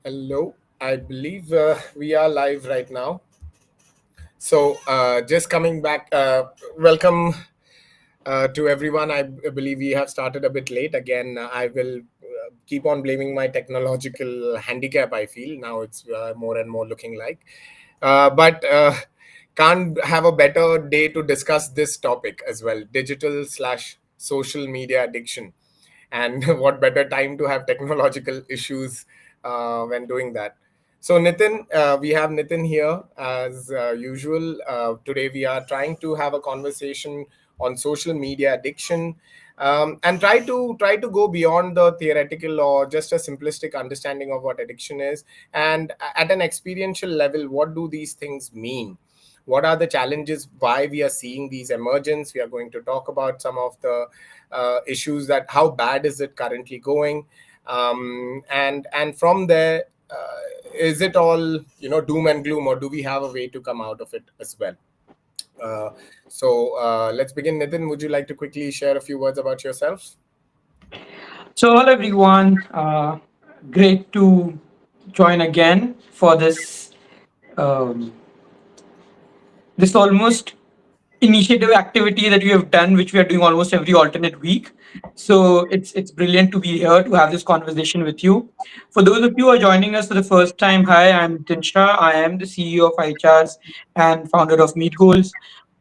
Hello, I believe we are live right now. So, just coming back, welcome to everyone. I believe we have started a bit late. Again, I will keep on blaming my technological handicap, I feel. Now it's more and more looking like. But can't have a better day to discuss this topic as well, digital slash social media addiction. And what better time to have technological issues when doing that. So Nitin, we have Nitin here as usual. Today we are trying to have a conversation on social media addiction, and try to go beyond the theoretical or just a simplistic understanding of what addiction is, and at an experiential level, what do these things mean? What are the challenges? Why we are seeing these emergence? We are going to talk about some of the issues, that how bad is it currently going, and from there, is it all doom and gloom, or do we have a way to come out of it as well? uh, so let's begin. Nitin, would you like to quickly share a few words about yourself? So, hello everyone. Great to join again for um, this almost initiative activity that we have done, which we are doing almost every alternate week. So it's brilliant to be here to have this conversation with you. For those of you who are joining us for the first time, hi, I'm Nitin Shah. I am the CEO of iCharts and founder of Meet Goals.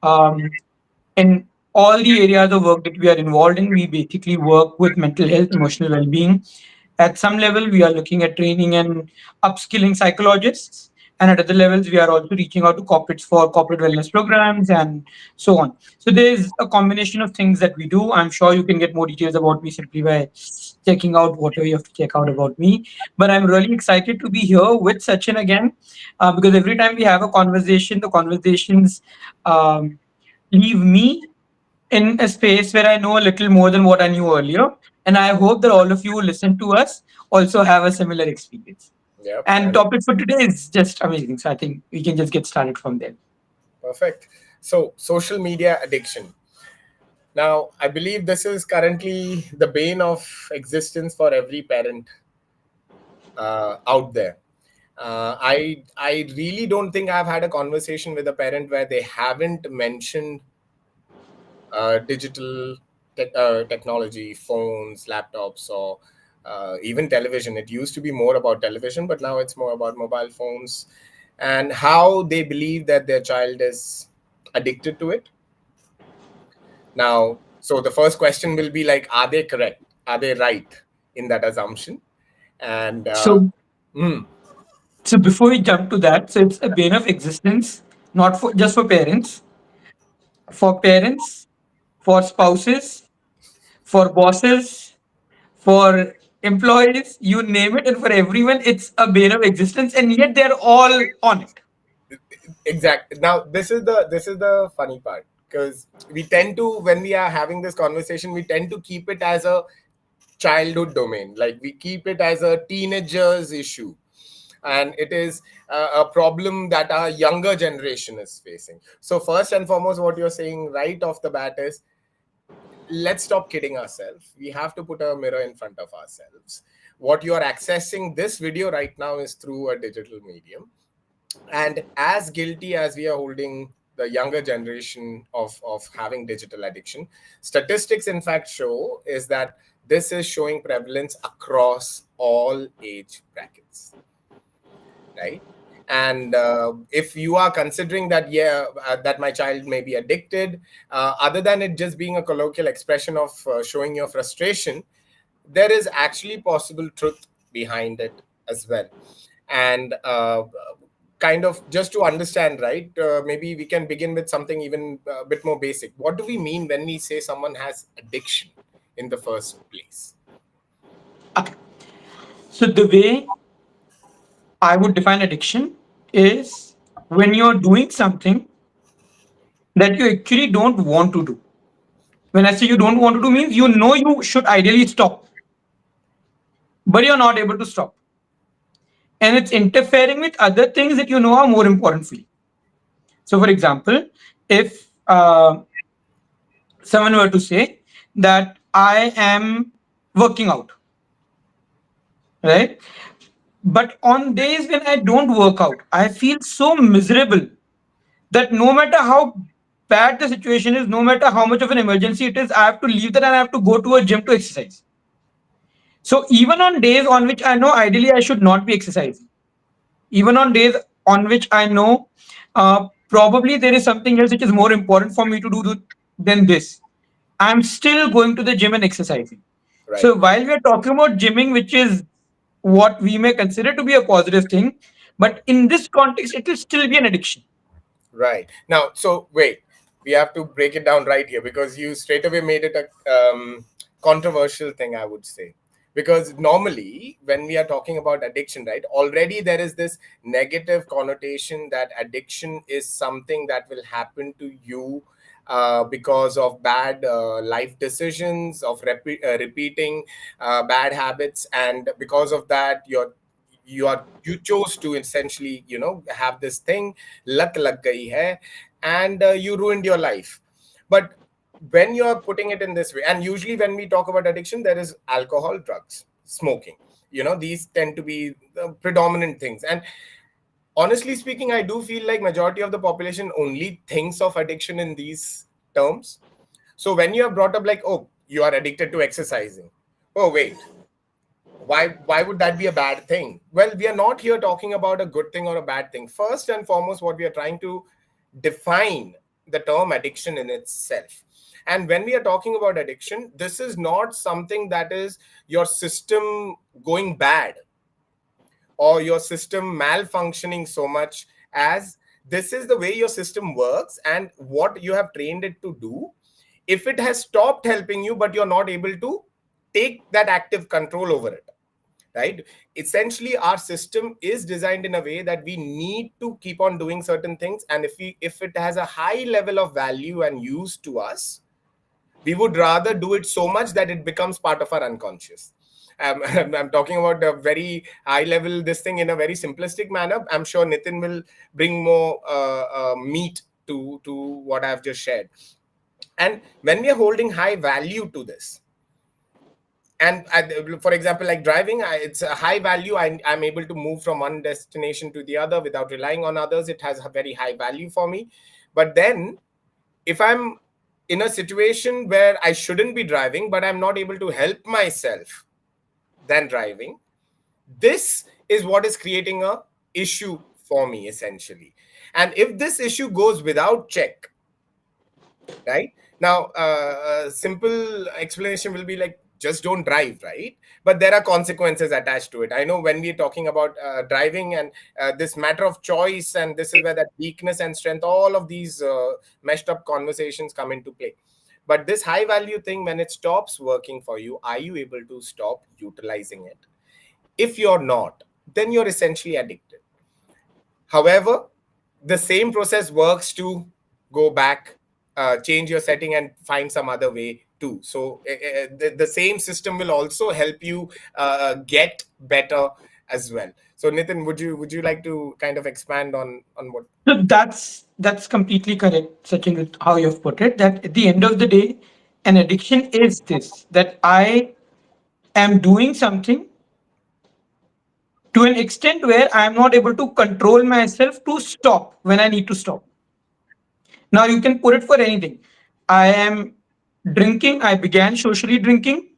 Um, in all the areas of work that we are involved in, we basically work with mental health, emotional well-being. At some level, we are looking at training and upskilling psychologists. And at other levels, we are also reaching out to corporates for corporate wellness programs and so on. So there's a combination of things that we do. I'm sure you can get more details about me simply by checking out whatever you have to check out about me. But I'm really excited to be here with Sachin again, because every time we have a conversation, the conversations um, leave me in a space where I know a little more than what I knew earlier. And I hope that all of you who listen to us also have a similar experience. Yep. And And topic for today is just amazing. So I think we can just get started from there. perfect. So social media addiction. Now, I believe this is currently the bane of existence for every parent out there. I really don't think I've had a conversation with a parent where they haven't mentioned digital technology, phones, laptops, or even television. It used to be more about television, but now it's more about mobile phones, and how they believe that their child is addicted to it. Now, so the first question will be like, are they correct? Are they right in that assumption? And So mm, so before we jump to that, so it's a bane of existence, not for just for parents, for spouses, for bosses, for employees, you name it, and for everyone, it's a bane of existence, and yet they're all on it. exact. Now, this is the funny part, because we tend to, when we are having this conversation, we tend to keep it as a childhood domain, like we keep it as a teenager's issue, and it is a problem that our younger generation is facing. So first and foremost, what you're saying right off the bat is, let's stop kidding ourselves. We have to put a mirror in front of ourselves. What you're accessing this video right now is through a digital medium, and as guilty as we are holding the younger generation of having digital addiction, statistics in fact show is that this is showing prevalence across all age brackets, right? And if you are considering that, yeah, that my child may be addicted, other than it just being a colloquial expression of showing your frustration, there is actually possible truth behind it as well. And kind of just to understand, right, maybe we can begin with something even a bit more basic. What do we mean when we say someone has addiction in the first place? Okay. So the way I would define addiction is when you're doing something that you actually don't want to do. When I say you don't want to do means you know you should ideally stop, but you're not able to stop. And it's interfering with other things that you know are more important for you. So, for example, if someone were to say that I am working out, right? But on days when I don't work out, I feel so miserable that no matter how bad the situation is, no matter how much of an emergency it is, I have to leave that and I have to go to a gym to exercise. So even on days on which I know ideally I should not be exercising, even on days on which I know probably there is something else which is more important for me to do than this, I'm still going to the gym and exercising. Right. So while we are talking about gymming, which is what we may consider to be a positive thing, but in this context, it will still be an addiction. Right. Now, so wait, we have to break it down right here because you straight away made it a controversial thing, I would say. Because normally, when we are talking about addiction, right, already there is this negative connotation that addiction is something that will happen to you because of bad life decisions, of repeating bad habits, and because of that, you chose to essentially have this thing, luck lag gayi hai, and you ruined your life. But when you're putting it in this way, and usually when we talk about addiction, there is alcohol, drugs, smoking, these tend to be the predominant things. And honestly speaking, I do feel like majority of the population only thinks of addiction in these terms. So when you are brought up like, oh, you are addicted to exercising, oh wait, why would that be a bad thing? Well, we are not here talking about a good thing or a bad thing. First and foremost, what we are trying to define the term addiction in itself. And when we are talking about addiction, this is not something that is your system going bad or your system malfunctioning so much, as this is the way your system works and what you have trained it to do. If it has stopped helping you but you're not able to take that active control over it, right? Essentially, our system is designed in a way that we need to keep on doing certain things, and if it has a high level of value and use to us, we would rather do it so much that it becomes part of our unconscious. I'm talking about a very high level this thing in a very simplistic manner. I'm sure Nitin will bring more meat to what I've just shared. And when we are holding high value to this, and for example, like driving, it's a high value. I'm able to move from one destination to the other without relying on others. It has a very high value for me. But then if I'm in a situation where I shouldn't be driving but I'm not able to help myself than driving, this is what is creating a issue for me essentially. And if this issue goes without check, right? Now, a simple explanation will be like, just don't drive, right? But there are consequences attached to it. I know when we're talking about driving and this matter of choice, and this is where that weakness and strength, all of these meshed up conversations come into play. But this high value thing, when it stops working for you, are you able to stop utilizing it? If you're not, then you're essentially addicted. However, the same process works to go back, change your setting, and find some other way too. So the same system will also help you get better as well. So Nitin, would you like to kind of expand on what? So that's completely correct, Sachin, with how you've put it. That at the end of the day, an addiction is this: that I am doing something to an extent where I am not able to control myself to stop when I need to stop. Now you can put it for anything. I am drinking. I began socially drinking.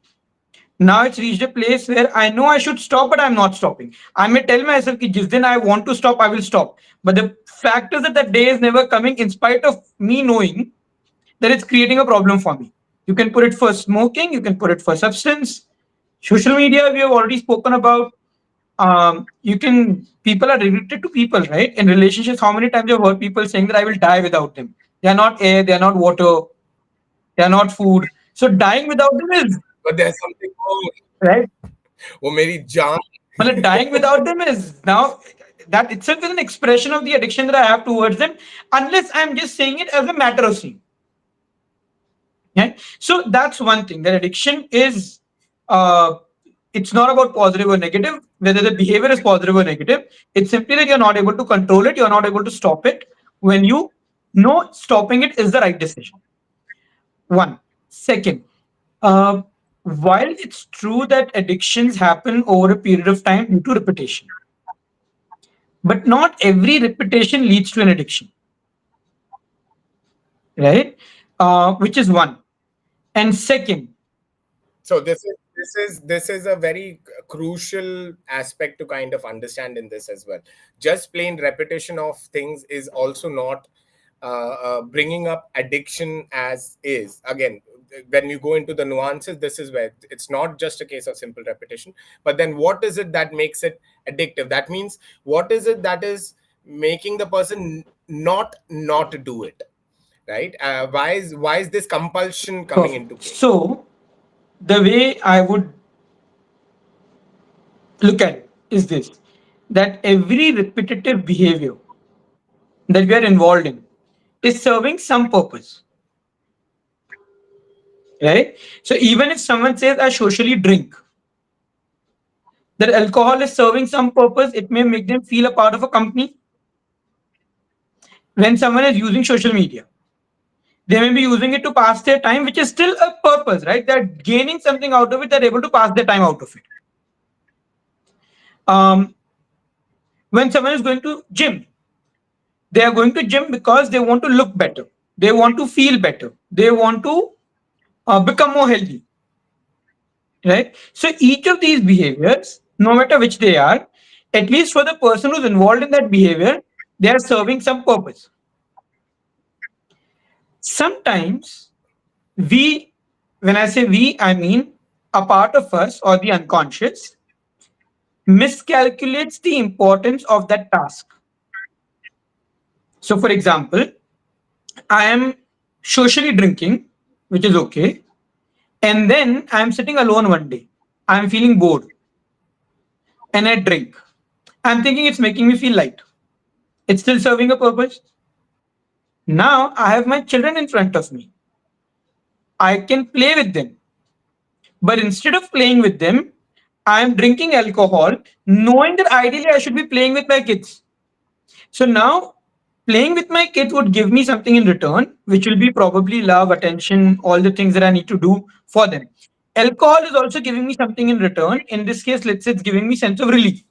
Now it's reached a place where I know I should stop, but I'm not stopping. I may tell myself that jis din I want to stop, I will stop. But the fact is that that day is never coming, in spite of me knowing that it's creating a problem for me. You can put it for smoking, you can put it for substance. Social media, we have already spoken about. You can, people are addicted to people, right? In relationships, how many times you've heard people saying that I will die without them? They are not air, they are not water, they are not food. So dying without them is, But there's something more. right? Oh, Mary Jaan. Well, dying without them is now, that itself is an expression of the addiction that I have towards them, unless I'm just saying it as a matter of saying. Right? So that's one thing. That addiction is, uh, it's not about positive or negative, whether the behavior is positive or negative. It's simply that you're not able to control it, you're not able to stop it when you know stopping it is the right decision. One. Second, uh, while it's true that addictions happen over a period of time due to repetition, but not every repetition leads to an addiction, right? Which is one. And second, So this is a very crucial aspect to kind of understand in this as well. Just plain repetition of things is also not bringing up addiction as is. Again, when you go into the nuances, this is where it's not just a case of simple repetition. But then, what is it that makes it addictive? That means, what is it that is making the person not do it, right? Why is this compulsion coming perfect. into play? So the way I would look at it is this, that every repetitive behavior that we are involved in is serving some purpose, right? So even if someone says I socially drink, that alcohol is serving some purpose, it may make them feel a part of a company. When someone is using social media, they may be using it to pass their time, which is still a purpose, right? They're gaining something out of it, they're able to pass their time out of it. Um, when someone is going to gym, they are going to gym because they want to look better, they want to feel better, they want to become more healthy, right? So each of these behaviors, no matter which they are, at least for the person who's involved in that behavior, they are serving some purpose. Sometimes we, when I say we, I mean a part of us or the unconscious miscalculates the importance of that task. So, for example, I am socially drinking, which is okay, and then I am sitting alone one day. I am feeling bored and I drink. I'm thinking it's making me feel light. It's still serving a purpose. Now I have my children in front of me. I can play with them. But instead of playing with them, I am drinking alcohol, knowing that ideally I should be playing with my kids. So now playing with my kids would give me something in return, which will be probably love, attention, all the things that I need to do for them. Alcohol is also giving me something in return. In this case, let's say it's giving me sense of relief.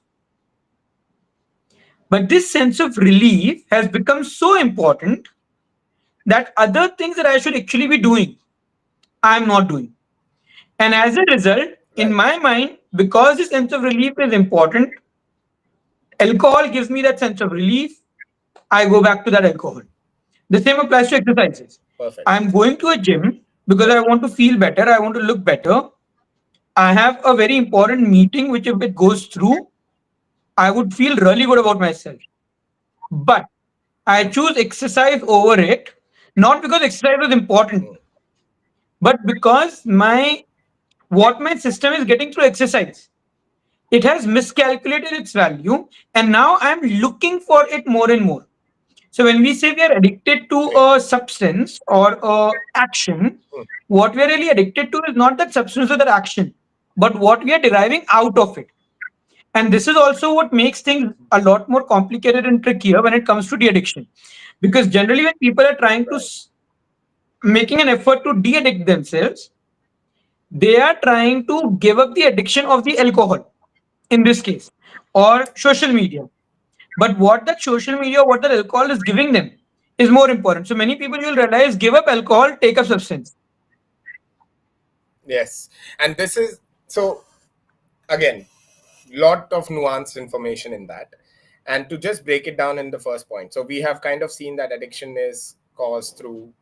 But this sense of relief has become so important that other things that I should actually be doing, I'm not doing. And as a result, in Right. my mind, because the sense of relief is important, alcohol gives me that sense of relief. I go back to that alcohol. The same applies to exercises. Perfect. I'm going to a gym because I want to feel better. I want to look better. I have a very important meeting, which if it goes through, I would feel really good about myself. But I choose exercise over it, not because exercise is important, Mm. but because my what my system is getting through exercise, it has miscalculated its value, and now I'm looking for it more and more. So when we say we are addicted to Right. a substance or a action, Mm. what we are really addicted to is not that substance or that action, but what we are deriving out of it. And this is also what makes things a lot more complicated and trickier when it comes to de-addiction. Because generally, when people are trying to Right. making an effort to de-addict themselves, they are trying to give up the addiction of the alcohol in this case, or social media. But what that social media, what that alcohol is giving them is more important. So many people you'll realize give up alcohol, take up substance. Yes. And this is so, again, lot of nuanced information in that. And to just break it down in the first point, so we have kind of seen that addiction is caused through,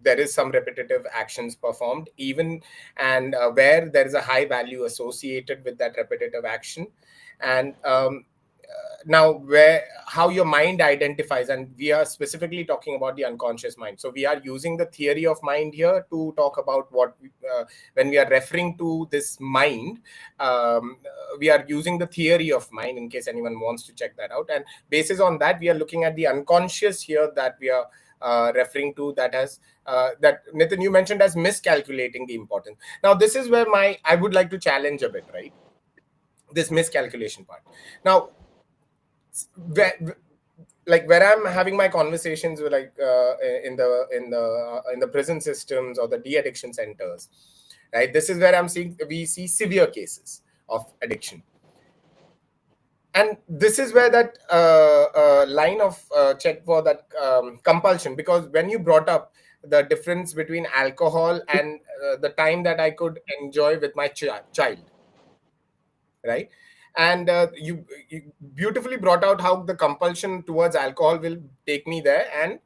there is some repetitive actions performed even, and where there is a high value associated with that repetitive action. And now, where how your mind identifies, and we are specifically talking about the unconscious mind, so we are using the theory of mind here to talk about when we are referring to this mind, we are using the theory of mind in case anyone wants to check that out. And basis on that, we are looking at the unconscious here that we are referring to, that has that Nitin, you mentioned as miscalculating the importance. Now this is where my I would like to challenge a bit, right? This miscalculation part. Now, where, like where I'm having my conversations with, like in the prison systems or the de-addiction centers, right? This is where we see severe cases of addiction. And this is where that line of check for that compulsion, because when you brought up the difference between alcohol and the time that I could enjoy with my child, right? And you beautifully brought out how the compulsion towards alcohol will take me there, and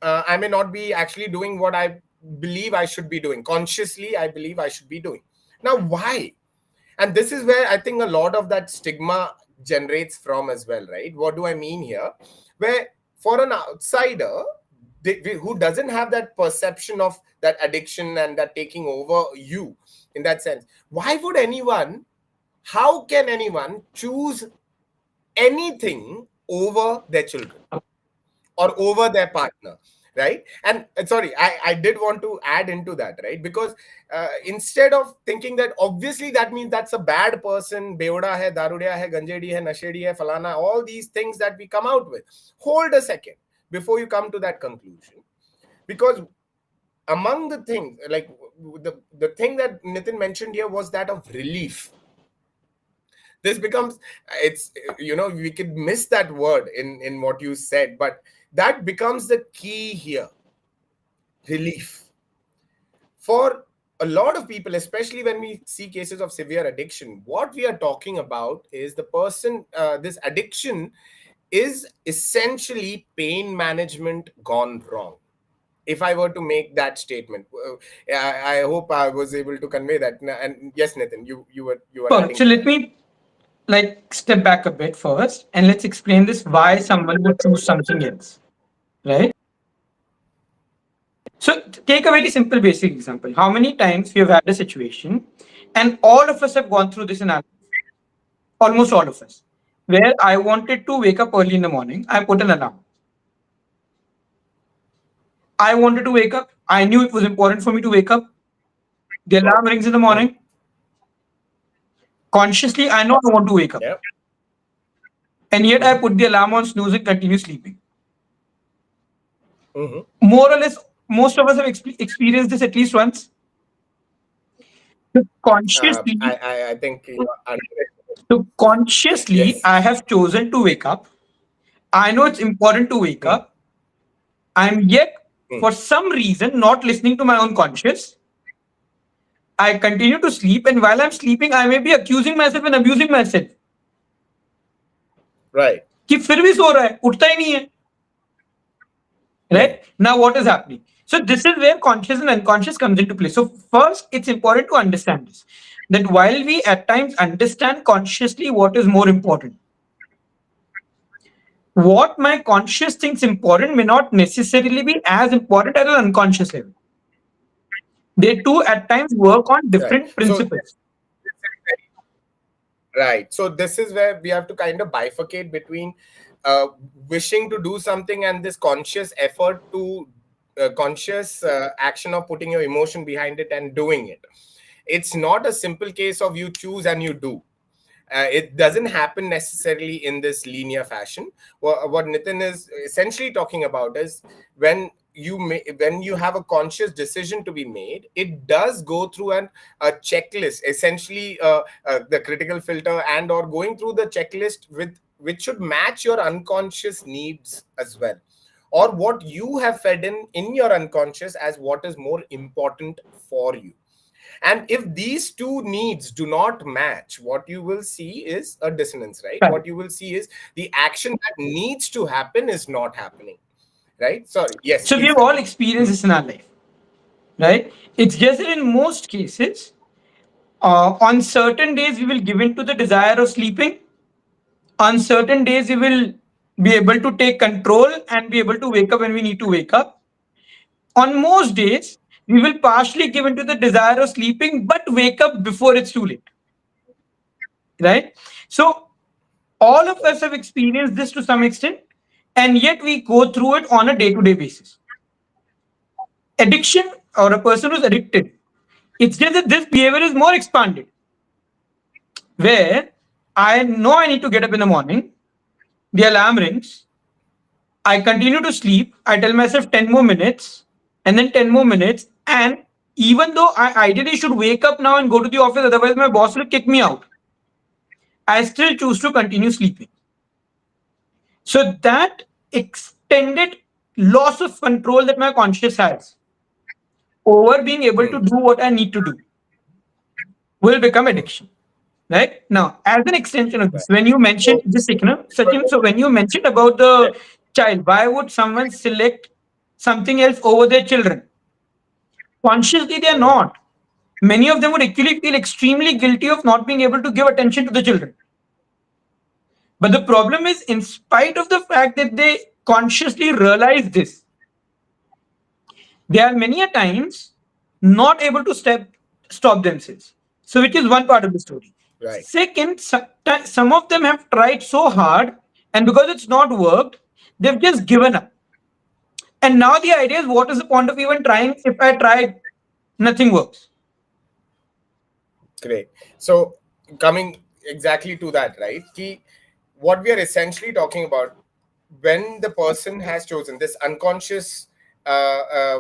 I may not be actually doing what I believe I should be doing consciously. I believe I should be doing. Now, why? And this is where I think a lot of that stigma generates from as well, right? What do I mean here? Where for an outsider who doesn't have that perception of that addiction and that taking over you in that sense, why would anyone, how can anyone choose anything over their children or over their partner, right? And sorry, I did want to add into that, right? Because instead of thinking that obviously that means that's a bad person, beoda hai, darudiya hai, ganjedi hai, nashedi hai, falana, all these things that we come out with, hold a second before you come to that conclusion. Because among the things, like the thing that Nitin mentioned here was that of relief. This becomes, it's, we could miss that word in what you said, but that becomes the key here. Relief. For a lot of people, especially when we see cases of severe addiction, what we are talking about is the person, this addiction is essentially pain management gone wrong. If I were to make that statement, I hope I was able to convey that. And yes, Nitin, you were So let me step back a bit first, and let's explain this why someone would choose something else, right? So take a very simple basic example. How many times we have had a situation, and all of us have gone through this in our life, almost all of us, where I wanted to wake up early in the morning, I put an alarm. I wanted to wake up. I knew it was important for me to wake up. The alarm rings in the morning. Consciously, I know I want to wake up. Yep. And yet I put the alarm on snooze and continue sleeping. Mm-hmm. More or less, most of us have experienced this at least once. Consciously, I think consciously, yes. I have chosen to wake up. I know it's important to wake up. I'm yet, for some reason, not listening to my own conscious. I continue to sleep, and while I'm sleeping, I may be accusing myself and abusing myself. Right. कि फिर भी सो रहा है, उठता ही नहीं है. Right? Now, what is happening? So this is where conscious and unconscious comes into play. So first, it's important to understand this, that while we at times understand consciously what is more important, what my conscious thinks important may not necessarily be as important as an unconscious level. They too at times work on different principles. Right. So this is where we have to kind of bifurcate between wishing to do something and this conscious effort to conscious action of putting your emotion behind it and doing it. It's not a simple case of you choose and you do. It doesn't happen necessarily in this linear fashion. What Nitin is essentially talking about is when you have a conscious decision to be made, it does go through a checklist, essentially the critical filter and or going through the checklist which should match your unconscious needs as well, or what you have fed in your unconscious as what is more important for you. And if these two needs do not match, what you will see is a dissonance, right? What you will see is the action that needs to happen is not happening, right? Sorry. Yes. So we have all experienced this in our life, right? It's just that in most cases, on certain days we will give in to the desire of sleeping. On certain days we will be able to take control and be able to wake up when we need to wake up. On most days, we will partially give into the desire of sleeping, but wake up before it's too late. Right? So, all of us have experienced this to some extent, and yet we go through it on a day-to-day basis. Addiction or a person who's addicted, it's just that this behavior is more expanded. Where I know I need to get up in the morning, the alarm rings, I continue to sleep, I tell myself 10 more minutes, and then 10 more minutes, and even though I ideally should wake up now and go to the office, otherwise my boss will kick me out, I still choose to continue sleeping. So that extended loss of control that my conscious has over being able to Hmm. do what I need to do will become Hmm. addiction. Right now, as an extension of this, Right. when you mentioned So, just Sachin, so when you mentioned about the child, why would someone select something else over their children? Consciously, they are Mhm. not. Many of them would actually feel extremely guilty of not being able to give attention to the children. But the problem is, in spite of the fact that they consciously realize this, they are many a times not able to stop themselves. So, which is one part of the story. Right. Second, some of them have tried so hard, and because it's not worked, they've just given up. And now the idea is, what is the point of even trying if I tried, nothing works? Great. So coming exactly to that, right? What we are essentially talking about, when the person has chosen this unconscious,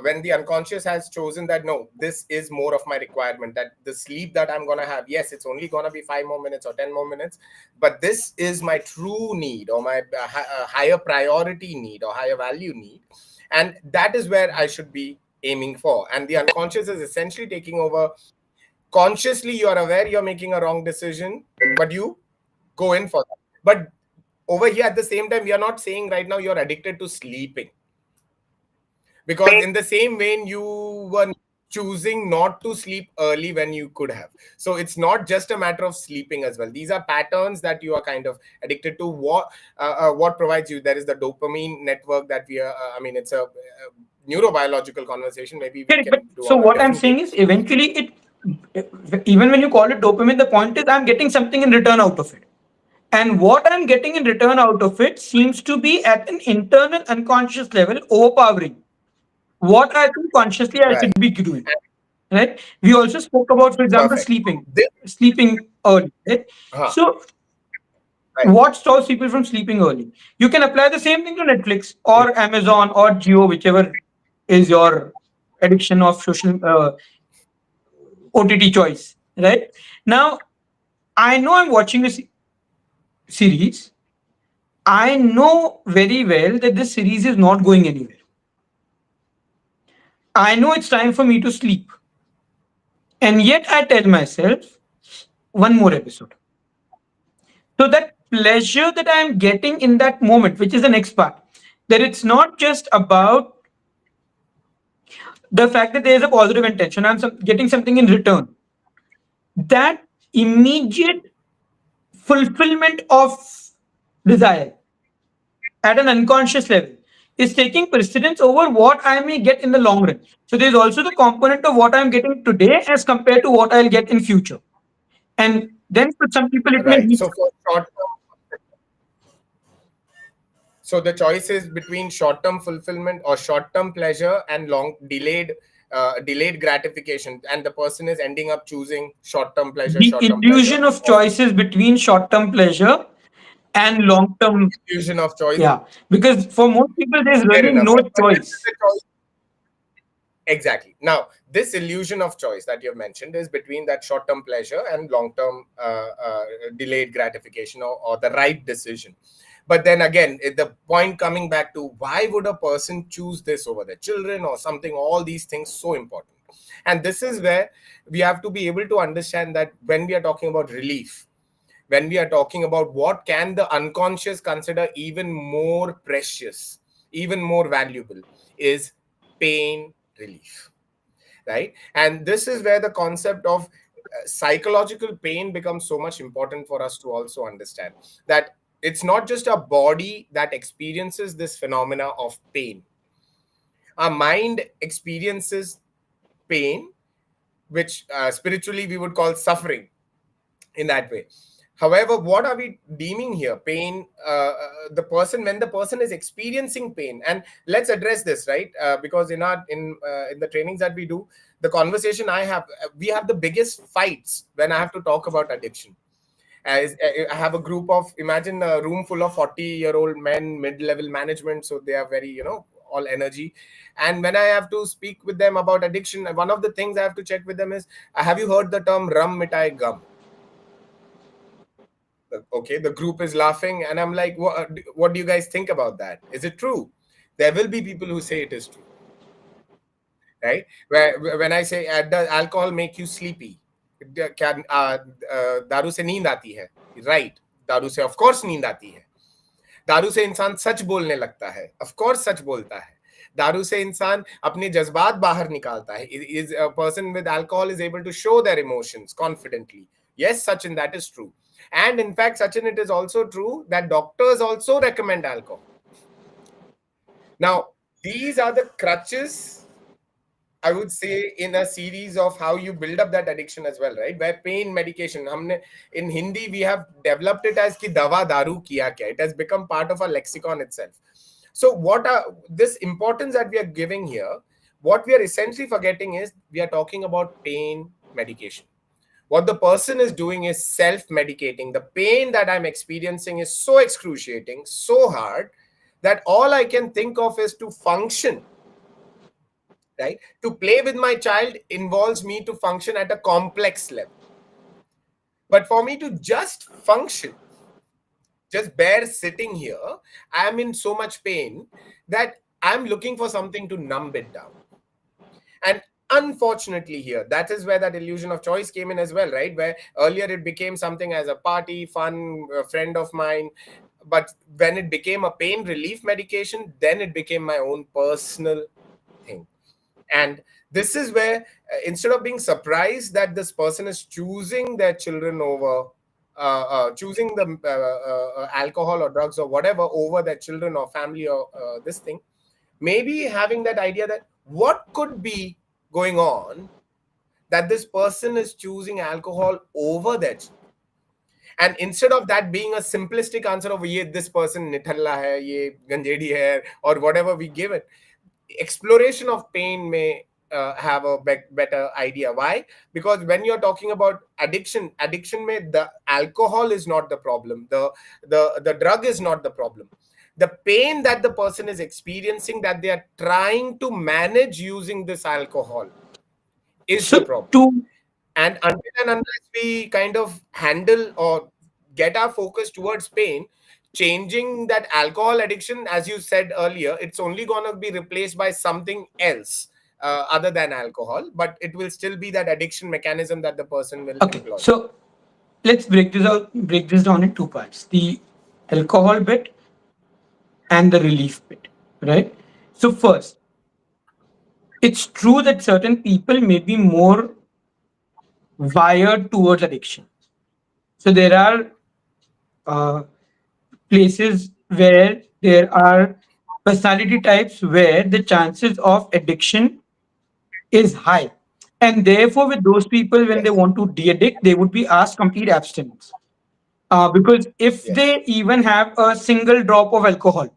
when the unconscious has chosen that no, this is more of my requirement, that the sleep that I'm gonna have, yes, it's only gonna be 5 more minutes or 10 more minutes, but this is my true need or my higher priority need or higher value need, and that is where I should be aiming for. And the unconscious is essentially taking over. Consciously you are aware you're making a wrong decision, but you go in for that. But over here at the same time, we are not saying right now you're addicted to sleeping, because in the same vein you were choosing not to sleep early when you could have. So it's not just a matter of sleeping as well. These are patterns that you are kind of addicted to. What provides you, there is the dopamine network that we are, I mean, it's a neurobiological conversation, maybe we Correct. But can do so on a what I'm different day. saying is, eventually, even when you call it dopamine, the point is I'm getting something in return out of it. And what I'm getting in return out of it seems to be at an internal unconscious level overpowering what I think consciously I should Right. be doing. Right? We also spoke about, for example, Perfect. sleeping early. Right? Huh, So right. what stops people from sleeping early? You can apply the same thing to Netflix Mm. or Amazon or Geo, whichever is your addiction of social OTT choice. Right? Now, I know I'm watching a series. I know very well that this series is not going anywhere. I know it's time for me to sleep. And yet I tell myself, one more episode. So that pleasure that I am getting in that moment, which is the next part, that it's not just about the fact that there is a positive intention, getting something in return. That immediate fulfillment of desire at an unconscious level is taking precedence over what I may get in the long run. So there's also the component of what I'm getting today as compared to what I'll get in future. And then for some people it may Right. be So for short term, so the choice is between short term fulfillment or short term pleasure and long delayed gratification, and the person is ending up choosing short term pleasure, the short term pleasure, illusion of or choices between short-term pleasure and long-term. illusion of choice. Yeah, because for most people there's Fair really enough. no But this is choice. the choice. Exactly. Now, this illusion of choice that you've mentioned is between that short term pleasure and long term delayed gratification, or the right decision. But then again, the point coming back to, why would a person choose this over their children or something? All these things so important. And this is where we have to be able to understand that when we are talking about relief, when we are talking about what can the unconscious consider even more precious, even more valuable, is pain relief, right? And this is where the concept of psychological pain becomes so much important for us to also understand, that it's not just a body that experiences this phenomena of pain. Our mind experiences pain, which spiritually we would call suffering, in that way. However, what are we deeming here? Pain, the person, when the person is experiencing pain, and let's address this, right? Because in the trainings that we do, the conversation I have, we have the biggest fights when I have to talk about addiction. As I have a group of, imagine a room full of 40-year-old men, mid-level management, so they are very, all energy. And when I have to speak with them about addiction, one of the things I have to check with them is, have you heard the term rum mitai gum? Okay, the group is laughing, and I'm like, what do you guys think about that? Is it true? There will be people who say it is true, right? When I say, does alcohol make you sleepy? Can दारू से नींद आती है? Right, दारू से of course नींद आती है. दारू से इंसान सच बोलने लगता है, of course सच बोलता है. दारू से इंसान अपने जज्बात बाहर निकालता है. Is a person with alcohol is able to show their emotions confidently. Yes, Sachin, that is true. And in fact, Sachin, it is also true that doctors also recommend alcohol. Now, these are the crutches, I would say, in a series of how you build up that addiction as well, right? Where pain medication, in Hindi, we have developed it as ki dawa daru kiya kya. It has become part of our lexicon itself. So what are this importance that we are giving here, what we are essentially forgetting is we are talking about pain medication. What the person is doing is self-medicating. The pain that I'm experiencing is so excruciating, so hard, that all I can think of is to function. Right? To play with my child involves me to function at a complex level. But for me to just function, just bare sitting here, I am in so much pain that I'm looking for something to numb it down. And unfortunately here, that is where that illusion of choice came in as well, right? Where earlier it became something as a party, fun, a friend of mine. But when it became a pain relief medication, then it became my own personal thing. And this is where, instead of being surprised that this person is choosing their children over, choosing the alcohol or drugs or whatever over their children or family or this thing, maybe having that idea that what could be going on that this person is choosing alcohol over their children. And instead of that being a simplistic answer of ye this person nithalla hai, ye ganjedi hai, or whatever we give it, exploration of pain may have a better idea. Why? Because when you're talking about addiction may the alcohol is not the problem, the drug is not the problem. The pain that the person is experiencing, that they are trying to manage using this alcohol, is the problem. And until and unless we kind of handle or get our focus towards pain, changing that alcohol addiction, as you said earlier, it's only going to be replaced by something else other than alcohol, but it will still be that addiction mechanism that the person will employ. So let's break this down in two parts: the alcohol bit and the relief bit, right? So first, it's true that certain people may be more wired towards addiction. So there are places where there are personality types where the chances of addiction is high. And therefore, with those people, when they want to de-addict, they would be asked complete abstinence. Because if they even have a single drop of alcohol,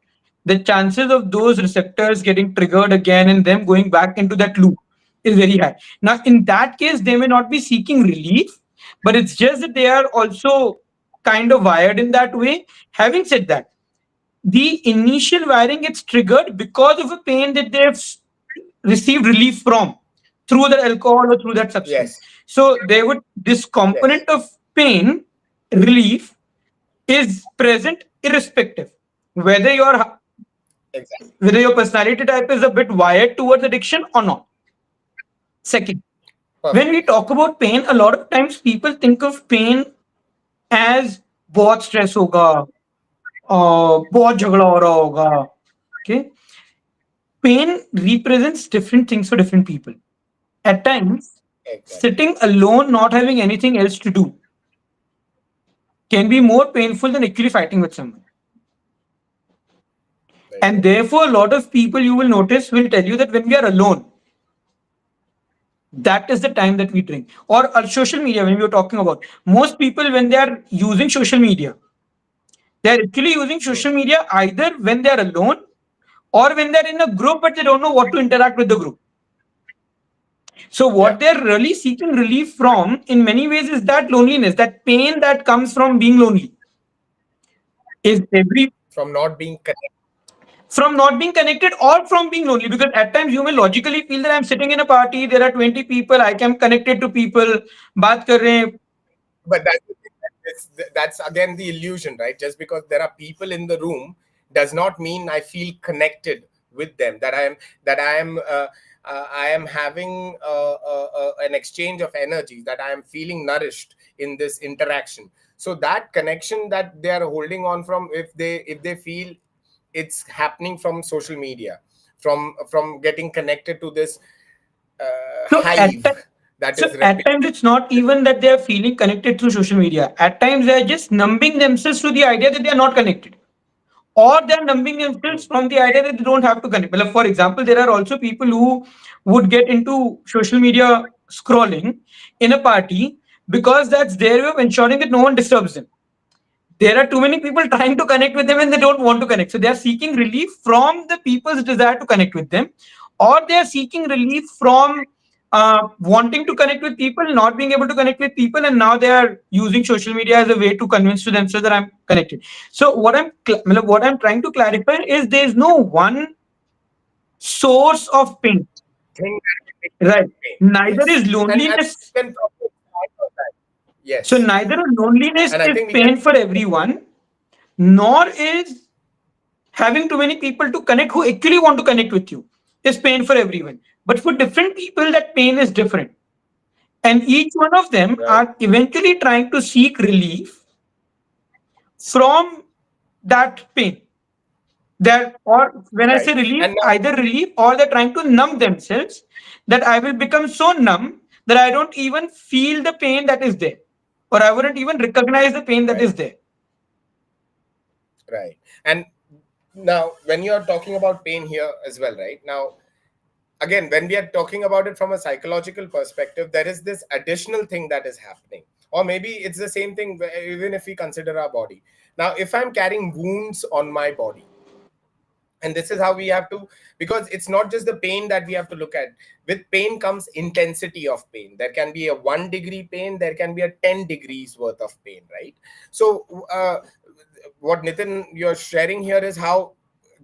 the chances of those receptors getting triggered again and them going back into that loop is very high. Now, in that case, they may not be seeking relief, but it's just that they are also kind of wired in that way. Having said that, the initial wiring gets triggered because of a pain that they've received relief from through the alcohol or through that substance. So they would this component of pain relief is present irrespective whether whether your personality type is a bit wired towards addiction or not. Second, when we talk about pain, a lot of times people think of pain as बहुत stress होगा, बहुत झगड़ा हो रहा होगा. Okay, pain represents different things for different people. At times, sitting alone, not having anything else to do, can be more painful than actually fighting with someone. And therefore, a lot of people you will notice will tell you that when we are alone, that is the time that we drink. Or social media, when we were talking about, most people, when they are using social media, they are actually using social media either when they are alone or when they're in a group, but they don't know what to interact with the group. So what they're really seeking relief from in many ways is that loneliness, that pain that comes from being lonely. Is every from not being connected. from not being connected or from being lonely, because at times you may logically feel that I'm sitting in a party, there are 20 people, I am connected to people, baat kar rahe hain. But that's again the illusion, right? Just because there are people in the room does not mean I feel connected with them, that I am having an exchange of energy, that I am feeling nourished in this interaction. So that connection that they are holding on from, if they feel it's happening from social media, from getting connected to this So at hive ti- that so is at times it's not even that they are feeling connected through social media. At times they are just numbing themselves to the idea that they are not connected, or they're numbing themselves from the idea that they don't have to connect. Well, for example, there are also people who would get into social media scrolling in a party because that's their way of ensuring that no one disturbs them. There are too many people trying to connect with them and they don't want to connect. So they are seeking relief from the people's desire to connect with them, or they are seeking relief from wanting to connect with people, not being able to connect with people, and now they are using social media as a way to convince to themselves that I'm connected. So what I'm trying to clarify is there is no one source of pain, thing that makes right? pain. Neither Yes, is and loneliness. we can probably start on that. So Yes, neither loneliness and I is think we can. pain for everyone, nor is having too many people to connect who actually want to connect with you is pain for everyone. But for different people, that pain is different. And each one of them Right, are eventually trying to seek relief from that pain. Or when I right, say relief, and now either relief or they're trying to numb themselves, that I will become so numb that I don't even feel the pain that is there, or I wouldn't even recognize the pain that right, is there. right, and now when you are talking about pain here as well, right? Now again, when we are talking about it from a psychological perspective, there is this additional thing that is happening, or maybe it's the same thing even if we consider our body. Now if I'm carrying wounds on my body, and this is how we have to, because it's not just the pain that we have to look at. With pain comes intensity of pain. There can be a 1 degree pain, there can be a 10 degrees worth of pain, right? So what Nitin you're sharing here is how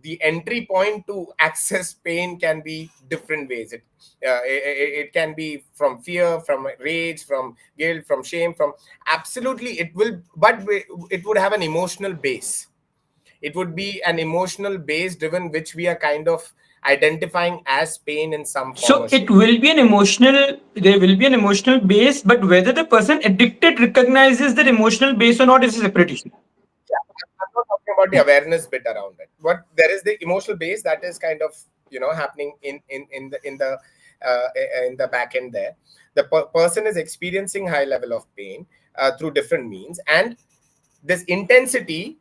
the entry point to access pain can be different ways. It can be from fear, from rage, from guilt, from shame, from absolutely it will, but it would have an emotional base. It would be an emotional base driven, which we are kind of identifying as pain in some form So or it shape. will be an emotional, there will be an emotional base, but whether the person addicted recognizes that emotional base or not is a separate issue. Yeah, I'm not talking about the awareness bit around it. What there is the emotional base that is kind of happening in the back end there. The person is experiencing high level of pain through different means, and this intensity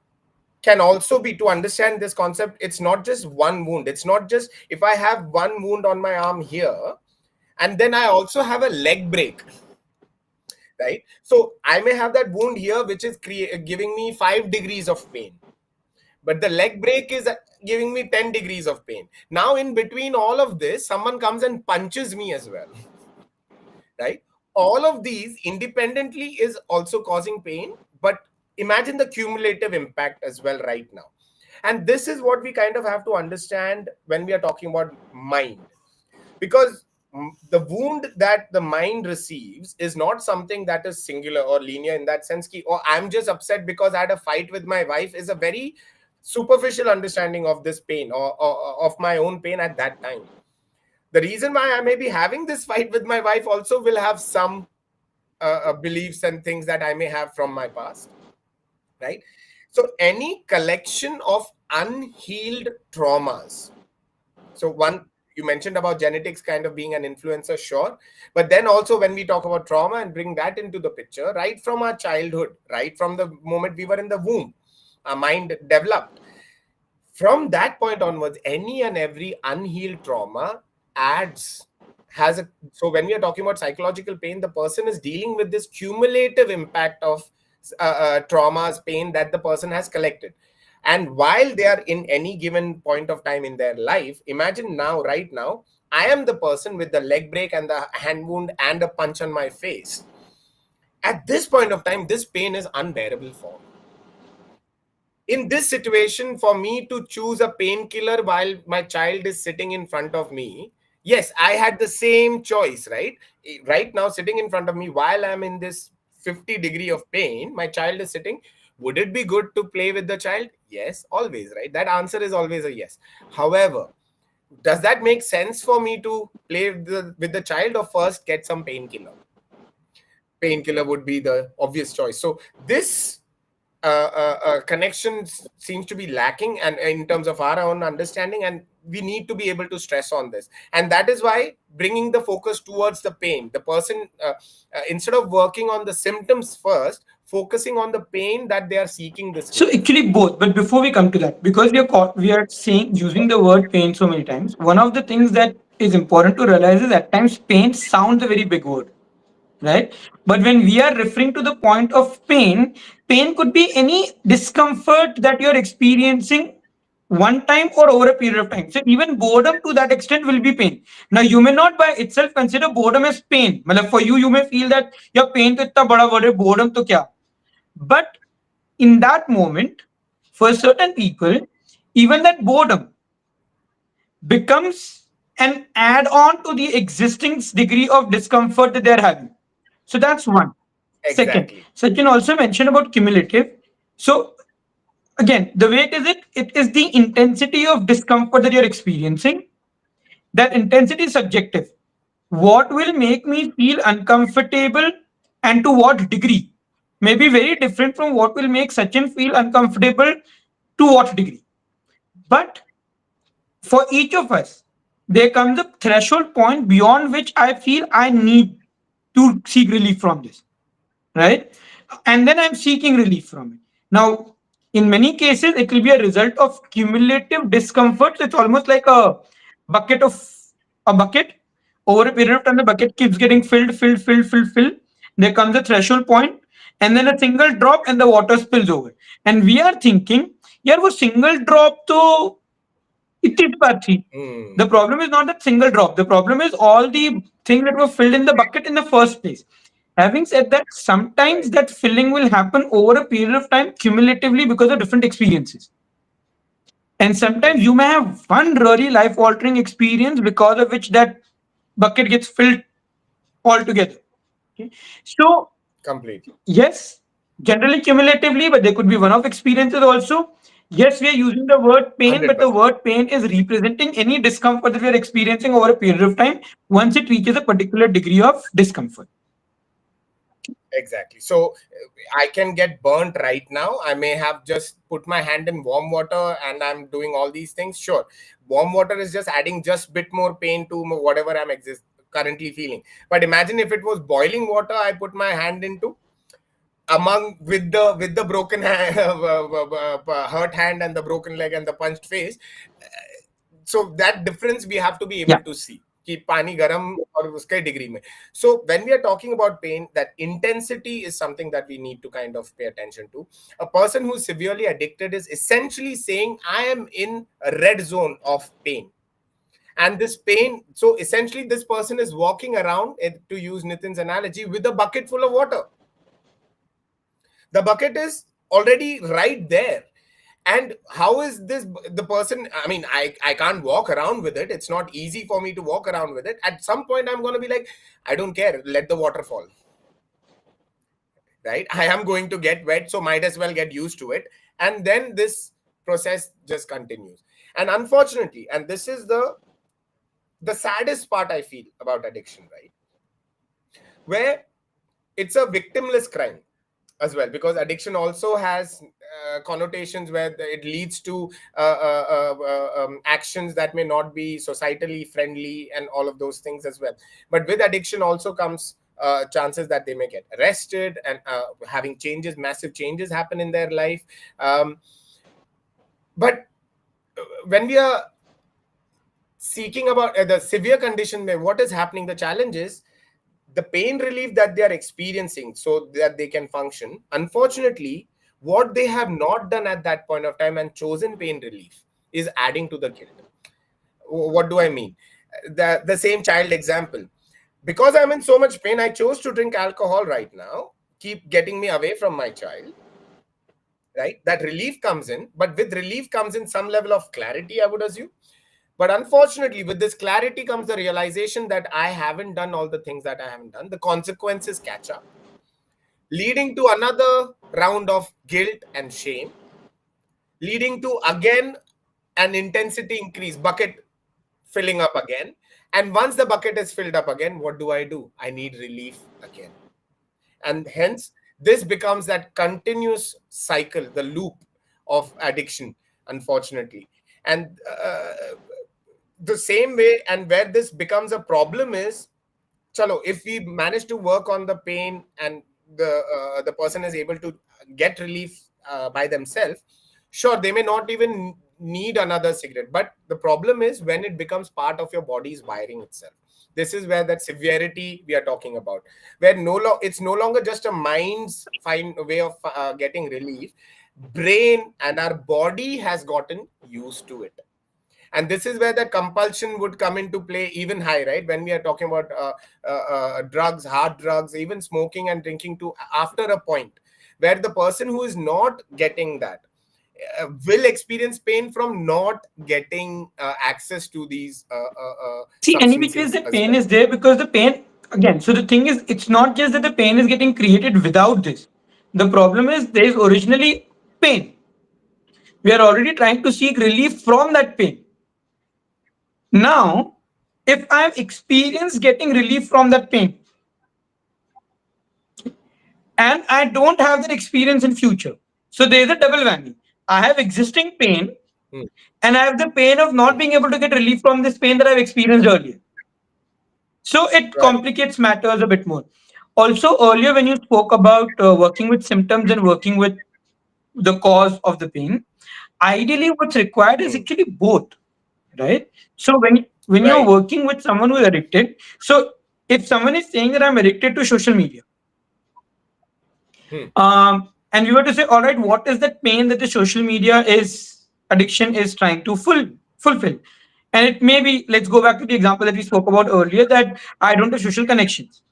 can also be, to understand this concept, it's not just one wound. It's not just if I have one wound on my arm here and then I also have a leg break, right? So I may have that wound here which is giving me 5 degrees of pain, but the leg break is giving me 10 degrees of pain. Now in between all of this, someone comes and punches me as well, right? All of these independently is also causing pain, but imagine the cumulative impact as well right now. And this is what we kind of have to understand when we are talking about mind, because the wound that the mind receives is not something that is singular or linear, in that sense ki, oh, I'm just upset because I had a fight with my wife, is a very superficial understanding of this pain, or of my own pain at that time. The reason why I may be having this fight with my wife also will have some beliefs and things that I may have from my past, right? So any collection of unhealed traumas. So one, you mentioned about genetics kind of being an influencer, sure, but then also when we talk about trauma and bring that into the picture, right from our childhood, right from the moment we were in the womb, our mind developed. From that point onwards, any and every unhealed trauma adds has a, so when we are talking about psychological pain, the person is dealing with this cumulative impact of traumas, pain that the person has collected. And while they are in any given point of time in their life, imagine now, right now, I am the person with the leg break and the hand wound and a punch on my face. At this point of time, this pain is unbearable for me. in this situation, for me to choose a painkiller while my child is sitting in front of me, yes, I had the same choice, right? Right now, sitting in front of me while I'm in this 50-degree of pain, my child is sitting. Would it be good to play with the child? Yes, always, right? That answer is always a yes. However, does that make sense for me to play with the child, or first get some painkiller? Painkiller would be the obvious choice. So this connection seems to be lacking, and in terms of our own understanding, and we need to be able to stress on this. And that is why bringing the focus towards the pain, the person, instead of working on the symptoms first, focusing on the pain that they are seeking this So relief. actually both, but before we come to that, because we are saying using the word pain so many times, one of the things that is important to realize is at times pain sounds a very big word, right? But when we are referring to the point of pain, pain could be any discomfort that you're experiencing one time or over a period of time. So even boredom to that extent will be pain. Now you may not by itself consider boredom as pain. Matlab for you, you may feel that your pain to itna bada word hai, boredom to kya. But in that moment, for certain people, even that boredom becomes an add on to the existing degree of discomfort that they're having. So that's one. Second, Exactly. Sachin also mentioned about cumulative. So again, the way it is the intensity of discomfort that you're experiencing. That intensity is subjective. What will make me feel uncomfortable and to what degree may be very different from what will make Sachin feel uncomfortable to what degree. But for each of us, there comes a threshold point beyond which I feel I need to seek relief from this, right? And then I'm seeking relief from it. Now, in many cases, it will be a result of cumulative discomfort. So it's almost like bucket of a bucket. Over a period of time, the bucket keeps getting filled. There comes a threshold point, and then a single drop, and the water spills over. And we are thinking, यार वो single drop तो इतनी बात थी. The problem is not that single drop. The problem is all the things that were filled in the bucket in the first place. Having said that, sometimes Right. that filling will happen over a period of time cumulatively because of different experiences. And sometimes you may have one really life altering experience because of which that bucket gets filled altogether. Okay. So, Completely. yes, generally cumulatively, but there could be one off experiences also. Yes, we are using the word pain, but the 100%. word pain is representing any discomfort that we are experiencing over a period of time once it reaches a particular degree of discomfort. Exactly. So I can get burnt right now. I may have just put my hand in warm water and I'm doing all these things. Sure, warm water is just adding just bit more pain to whatever I'm currently feeling. But imagine if it was boiling water I put my hand into, among with the broken hand, hurt hand and the broken leg and the punched face. So that difference we have to be able Yeah. to see कि पानी गरम और उसके degree में. So when we are talking about pain, that intensity is something that we need to kind of pay attention to. A person who's severely addicted is essentially saying, I am in a red zone of pain. And this pain, so essentially this person is walking around, to use Nitin's analogy, with a bucket full of water. The bucket is already right there. And how is this the person? I mean, I can't walk around with it. It's not easy for me to walk around with it. At some point I'm going to be like, I don't care, let the water fall, right? I am going to get wet, so might as well get used to it. And then this process just continues. And unfortunately, and this is the saddest part I feel about addiction, right, where it's a victimless crime as well, because addiction also has connotations where it leads to actions that may not be societally friendly and all of those things as well. But with addiction also comes chances that they may get arrested and having changes, massive changes happen in their life. But when we are seeking about the severe condition, what is happening, the challenge is the pain relief that they are experiencing so that they can function. Unfortunately, what they have not done at that point of time and chosen pain relief is adding to the guilt. What do I mean? The same child example. Because I'm in so much pain, I chose to drink alcohol right now, keep getting me away from my child. right? That relief comes in, but with relief comes in some level of clarity, I would assume. But unfortunately, with this clarity comes the realization that I haven't done all the things that I haven't done. The consequences catch up, leading to another round of guilt and shame, leading to again an intensity increase, bucket filling up again. And once the bucket is filled up again, what do? I need relief again. And hence, this becomes that continuous cycle, the loop of addiction, unfortunately. And the same way, and where this becomes a problem is, chalo, if we manage to work on the pain and the person is able to get relief by themselves, sure, they may not even need another cigarette. But the problem is when it becomes part of your body's wiring itself. This is where that severity we are talking about, where it's no longer just a mind's fine way of getting relief. Brain and our body has gotten used to it, and this is where the compulsion would come into play even high, right? When we are talking about drugs, hard drugs, even smoking and drinking, to after a point where the person who is not getting that will experience pain from not getting access to these See, any which ways substances that as pain well. is there because the pain, again, so the thing is, it's not just that the pain is getting created without this. The problem is there is originally pain. We are already trying to seek relief from that pain. Now, if I have experienced getting relief from that pain and I don't have that experience in future, so there is a double whammy. I have existing pain Hmm. and I have the pain of not Hmm. being able to get relief from this pain that I've experienced earlier. So it Right. complicates matters a bit more. Also, earlier when you spoke about working with symptoms and working with the cause of the pain, ideally what's required is Hmm. actually both, right? So when you're Right. working with someone who is addicted, so if someone is saying that I'm addicted to social media, Hmm. and we were to say, all right, what is that pain that the social media is addiction is trying to fulfill? And it may be, let's go back to the example that we spoke about earlier, that I don't have social connections,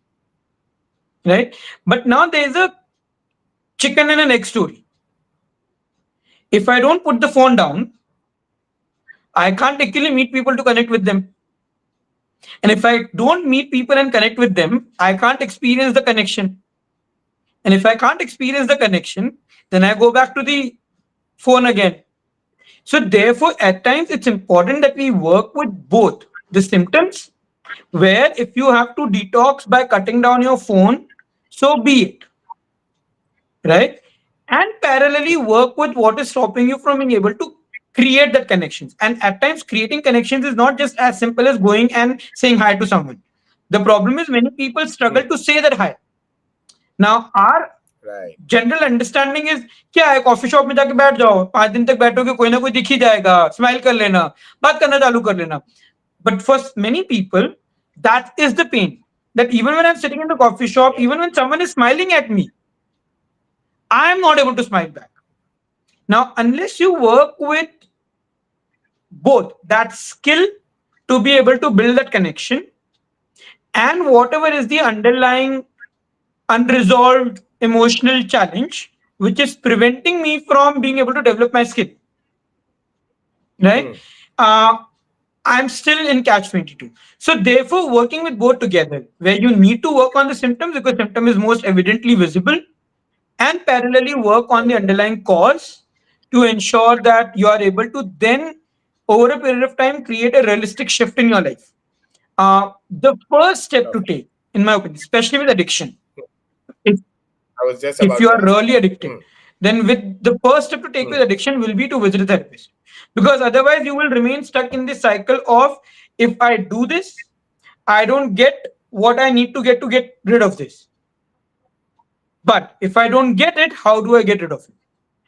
right? But now there's a chicken and an egg story. If I don't put the phone down, I can't actually meet people to connect with them. And if I don't meet people and connect with them, I can't experience the connection. And if I can't experience the connection, then I go back to the phone again. So, therefore, at times it's important that we work with both the symptoms, where if you have to detox by cutting down your phone, so be it, right? And parallelly work with what is stopping you from being able to create that connections. And at times, creating connections is not just as simple as going and saying hi to someone. The problem is many people struggle Hmm. to say that hi. Now, our Right. General understanding is क्या है, coffee shop में जाके बैठ जाओ, 5 दिन तक बैठोगे, कोई ना कोई दिख ही जाएगा, स्माइल कर लेना, बात करना चालू कर लेना. But for many people, that is the pain. That even when I'm sitting in the coffee shop, Yeah. even when someone is smiling at me, I am not able to smile back. Now, unless you work with both that skill to be able to build that connection and whatever is the underlying unresolved emotional challenge, which is preventing me from being able to develop my skill, right? Hmm. Uh, I'm still in catch 22. So, therefore, working with both together, where you need to work on the symptoms because symptom is most evidently visible, and parallelly work on the Okay. underlying cause to ensure that you are able to then, over a period of time, create a realistic shift in your life. The first step to Perfect. take, in my opinion, especially with addiction, if I was just if about you to are ask really that. addicted, Hmm. then with the first step to take Hmm. with addiction will be to visit a therapist, because otherwise you will remain stuck in this cycle of, if I do this, I don't get what I need to get rid of this, but if I don't get it, how do I get rid of it?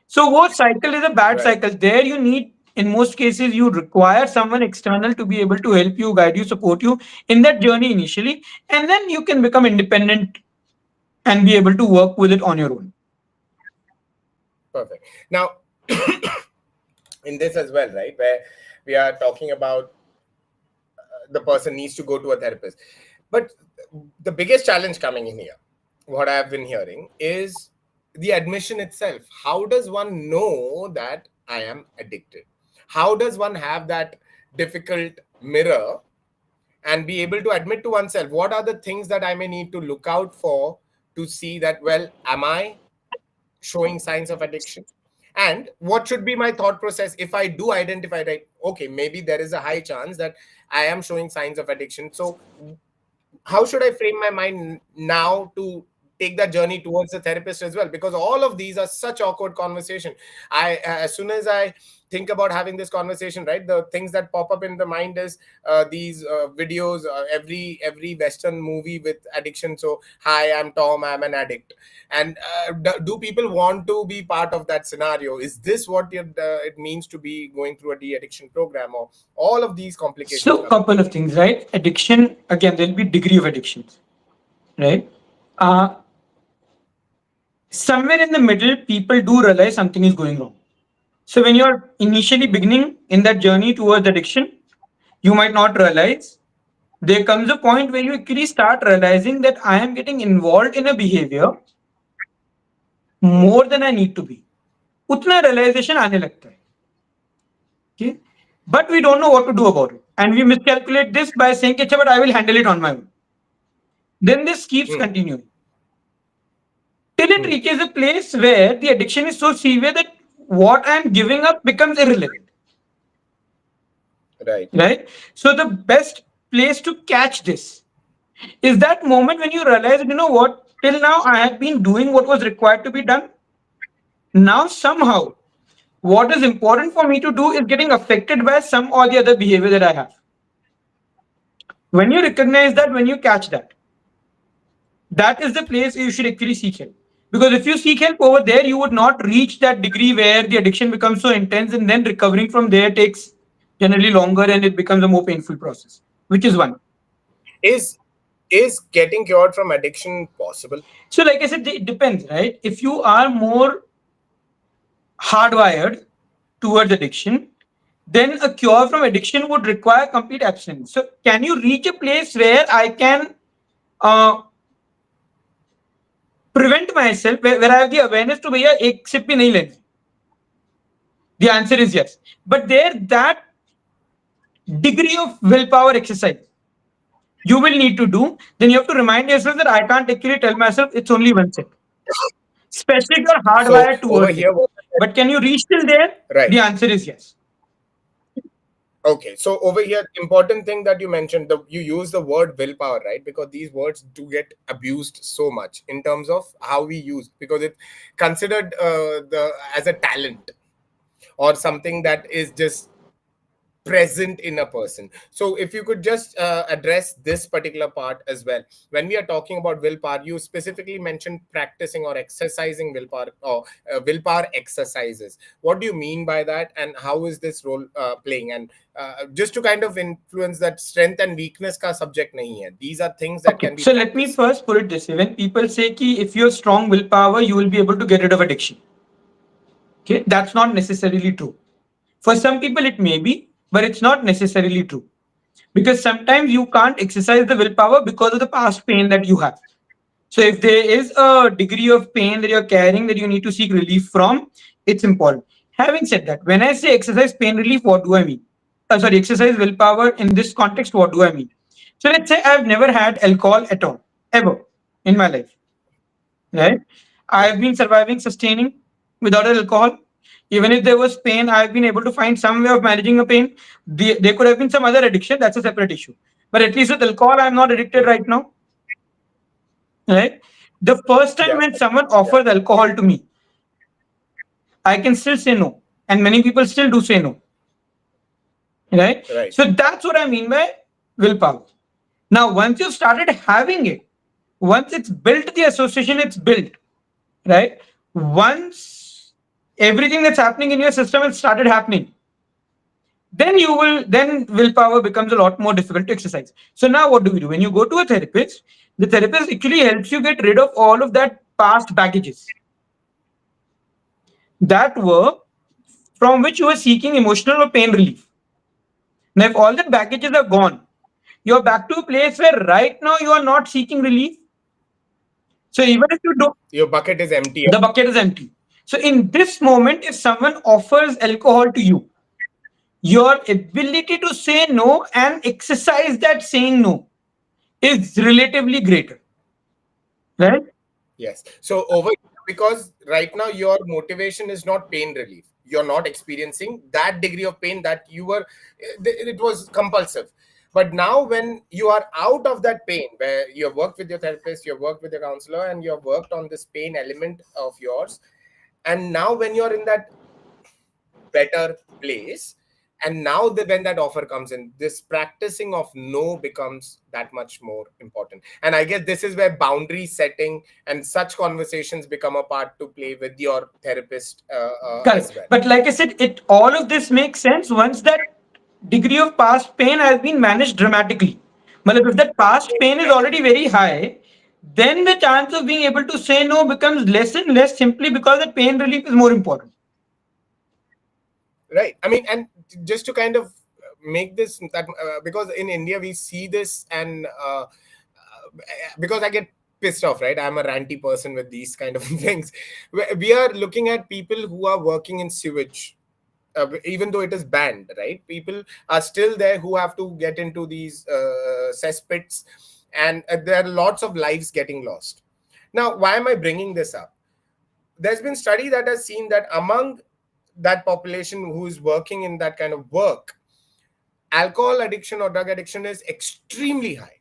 So what cycle is a bad Right. cycle? There you need, in most cases, you require someone external to be able to help you, guide you, support you in that journey initially, and then you can become independent and be able to work with it on your own. Perfect. Now, in this as well, right, where we are talking about the person needs to go to a therapist. But the biggest challenge coming in here, what I've been hearing is the admission itself. How does one know that I am addicted? How does one have that difficult mirror and be able to admit to oneself what are the things that I may need to look out for to see that, well, am I showing signs of addiction? And what should be my thought process if I do identify that, okay, maybe there is a high chance that I am showing signs of addiction? So how should I frame my mind now to take that journey towards the therapist as well? Because all of these are such awkward conversation. I as soon as I think about having this conversation, right, the things that pop up in the mind is these videos, every Western movie with addiction. So, hi, I'm Tom, I'm an addict. And do people want to be part of that scenario? Is this what it means to be going through a de-addiction program, or all of these complications So, come in? couple of things, right? Addiction, again, there'll be degree of addictions, right? Uh, Somewhere in the middle, people do realize something is going wrong. So, when you're initially beginning in that journey towards addiction, you might not realize. There comes a point where you actually start realizing that I am getting involved in a behavior more than I need to be. उतना realization आने लगता है. Okay? But we don't know what to do about it. And we miscalculate this by saying, "Achha, but I will handle it on my own." Then this keeps Hmm. continuing till it reaches a place where the addiction is so severe that what I'm giving up becomes irrelevant. Right. Right? So the best place to catch this is that moment when you realize, you know what, till now I have been doing what was required to be done. Now somehow what is important for me to do is getting affected by some or the other behavior that I have. When you recognize that, when you catch that, that is the place you should actually seek help. Because if you seek help over there, you would not reach that degree where the addiction becomes so intense, and then recovering from there takes generally longer and it becomes a more painful process, which is one. is is getting cured from addiction possible? So, like I said, it depends, right? If you are more hardwired towards addiction, then a cure from addiction would require complete abstinence. So, can you reach a place where I can uh, prevent myself, where I have the awareness to भैया एक sip भी नहीं लेनी? The answer is yes. But there, that degree of willpower exercise you will need to do. Then you have to remind yourself that I can't actually tell myself it's only one sip. Especially if you're So hardwired over towards it. here, But can you reach till there? right? The answer is yes. Okay, so over here, important thing that you mentioned, you use the word willpower, right? Because these words do get abused so much in terms of how we use, because it's considered the as a talent or something that is just present in a person. So if you could just address this particular part as well. When we are talking about willpower, you specifically mentioned practicing or exercising willpower, or willpower exercises. What do you mean by that, and how is this role playing? And just to kind of influence that, strength and weakness ka subject nahi hai. These are things that Okay, can be so let me practiced. first put it this way. When people say ki if you have strong willpower, you will be able to get rid of addiction. Okay, that's not necessarily true. For some people, it may be, but it's not necessarily true. Because sometimes you can't exercise the willpower because of the past pain that you have. So if there is a degree of pain that you're carrying that you need to seek relief from, it's important. Having said that, when I say exercise pain relief, what do I mean? Sorry, exercise willpower in this context, what do I mean? So let's say I've never had alcohol at all, ever in my life, right? I've been surviving, sustaining without alcohol. Even if there was pain, I've been able to find some way of managing a pain. There could have been some other addiction, that's a separate issue. But at least with alcohol, I'm not addicted right now, right? The first time Yeah, when someone offers alcohol to me, I can still say no. And many people still do say no, right? right. So that's what I mean by willpower. Now, once you've started having it, once it's built, the association, it's built, right? Once everything that's happening in your system has started happening, then willpower becomes a lot more difficult to exercise. So now what do we do? When you go to a therapist, the therapist actually helps you get rid of all of that past baggages that were from which you were seeking emotional or pain relief. Now, if all the baggages are gone, you're back to a place where right now you are not seeking relief. So even if you don't, Your bucket is empty. the bucket is empty. So in this moment, if someone offers alcohol to you, your ability to say no and exercise that saying no is relatively greater, right? Yes. So over, because right now your motivation is not pain relief. You're not experiencing that degree of pain that you were, it was compulsive. But now when you are out of that pain, where you have worked with your therapist, you have worked with your counselor, and you have worked on this pain element of yours, and now when you're in that better place, and now when that offer comes in, this practicing of no becomes that much more important. And I guess this is where boundary setting and such conversations become a part to play with your therapist as Correct. well. But like I said, it all of this makes sense once that degree of past pain has been managed dramatically. Matlab, if that past pain is already very high, then the chance of being able to say no becomes less and less simply because that pain relief is more important. Right. I mean, and just to kind of make this that because in India we see this, and because I get pissed off, right? I'm a ranty person with these kind of things. We are looking at people who are working in sewage, even though it is banned, right? People are still there who have to get into these cesspits, and there are lots of lives getting lost. Now, why am I bringing this up? There's been study that has seen that among that population who is working in that kind of work, alcohol addiction or drug addiction is extremely high.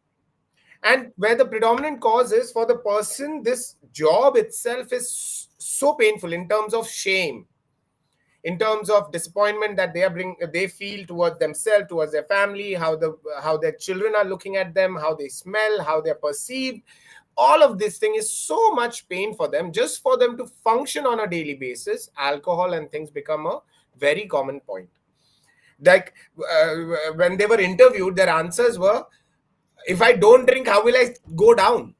And where the predominant cause is for the person, this job itself is so painful in terms of shame, in terms of disappointment that they feel towards themselves, towards their family, how their children are looking at them, how they smell, how they're perceived. All of this thing is so much pain for them. Just for them to function on a daily basis, alcohol and things become a very common point. Like when they were interviewed, their answers were, if I don't drink, how will I go down?